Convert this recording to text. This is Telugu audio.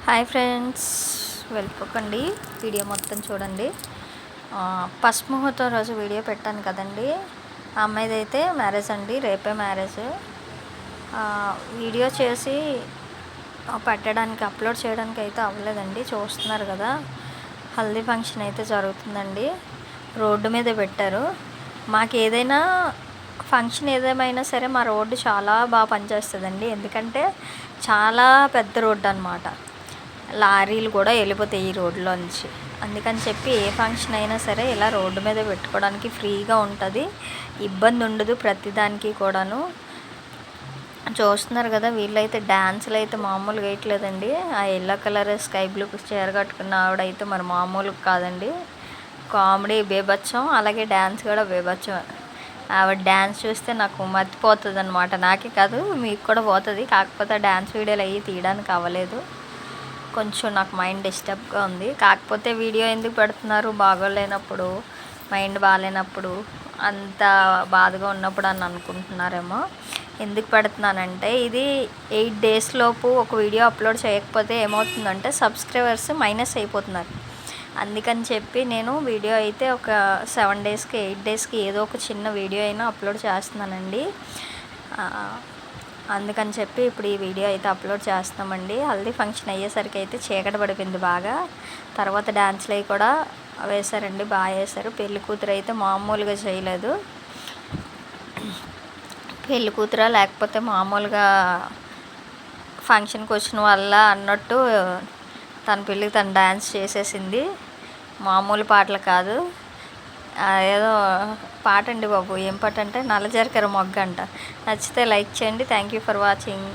హాయ్ ఫ్రెండ్స్, వెళ్ళిపోకండి, వీడియో మొత్తం చూడండి. ఫస్ట్ ముహూర్తం రోజు వీడియో పెట్టాను కదండి, ఆ అమ్మాయిది అయితే మ్యారేజ్ అండి, రేపే మ్యారేజ్. వీడియో చేసి పెట్టడానికి అప్లోడ్ చేయడానికి అయితే అవ్వలేదండి. చూస్తున్నారు కదా, హల్దీ ఫంక్షన్ అయితే జరుగుతుందండి. రోడ్డు మీద పెట్టారు. మాకు ఏదైనా ఫంక్షన్ ఏదేమైనా సరే మా రోడ్డు చాలా బాగా పనిచేస్తుందండి. ఎందుకంటే చాలా పెద్ద రోడ్డు అనమాట, లారీలు కూడా వెళ్ళిపోతాయి ఈ రోడ్లోంచి. అందుకని చెప్పి ఏ ఫంక్షన్ అయినా సరే ఇలా రోడ్డు మీద పెట్టుకోవడానికి ఫ్రీగా ఉంటుంది, ఇబ్బంది ఉండదు ప్రతిదానికి కూడాను. చూస్తున్నారు కదా, వీళ్ళైతే డ్యాన్సులు అయితే మామూలుగా వేయట్లేదండి. ఆ ఎల్లో కలర్ స్కై బ్లూ చీర కట్టుకున్న ఆవిడైతే మరి మామూలుగా కాదండి, కామెడీ బీభత్సం, అలాగే డ్యాన్స్ కూడా బీభత్సం. ఆవిడ డ్యాన్స్ చూస్తే నాకు మర్చిపోతుంది అనమాట. నాకే కాదు మీకు కూడా పోతుంది. కాకపోతే డ్యాన్స్ వీడియోలు అవి తీయడానికి అవ్వలేదు, కొంచెం నాకు మైండ్ డిస్టర్బ్గా ఉంది. కాకపోతే వీడియో ఎందుకు పెడుతున్నారు, బాగోలేనప్పుడు, మైండ్ బాగాలేనప్పుడు, అంత బాధగా ఉన్నప్పుడు అని అనుకుంటున్నారేమో. ఎందుకు పెడుతున్నానంటే, ఇది 8 days లోపు ఒక వీడియో అప్లోడ్ చేయకపోతే ఏమవుతుందంటే సబ్స్క్రైబర్స్ మైనస్ అయిపోతున్నారు. అందుకని చెప్పి నేను వీడియో అయితే ఒక 7 daysకి 8 daysకి ఏదో ఒక చిన్న వీడియో అయినా అప్లోడ్ చేస్తున్నానండి. అందుకని చెప్పి ఇప్పుడు ఈ వీడియో అయితే అప్లోడ్ చేస్తామండి. హల్దీ ఫంక్షన్ అయ్యేసరికి అయితే చీకటి పడిపోయింది బాగా. తర్వాత డ్యాన్స్లు అవి కూడా వేశారండి, బాగా వేశారు. పెళ్లి కూతురు అయితే మామూలుగా చేయలేదు. పెళ్లి కూతురా లేకపోతే మామూలుగా ఫంక్షన్కి వచ్చిన వాళ్ళ అన్నట్టు తన పెళ్ళికి తను డ్యాన్స్ చేసేసింది. మామూలు పాటలు కాదు, ఏదో పాట అండి బాబు. ఏం పాట అంటే నల్లజరకర మొగ్గ అంట. నచ్చితే లైక్ చేయండి. Thank you for watching.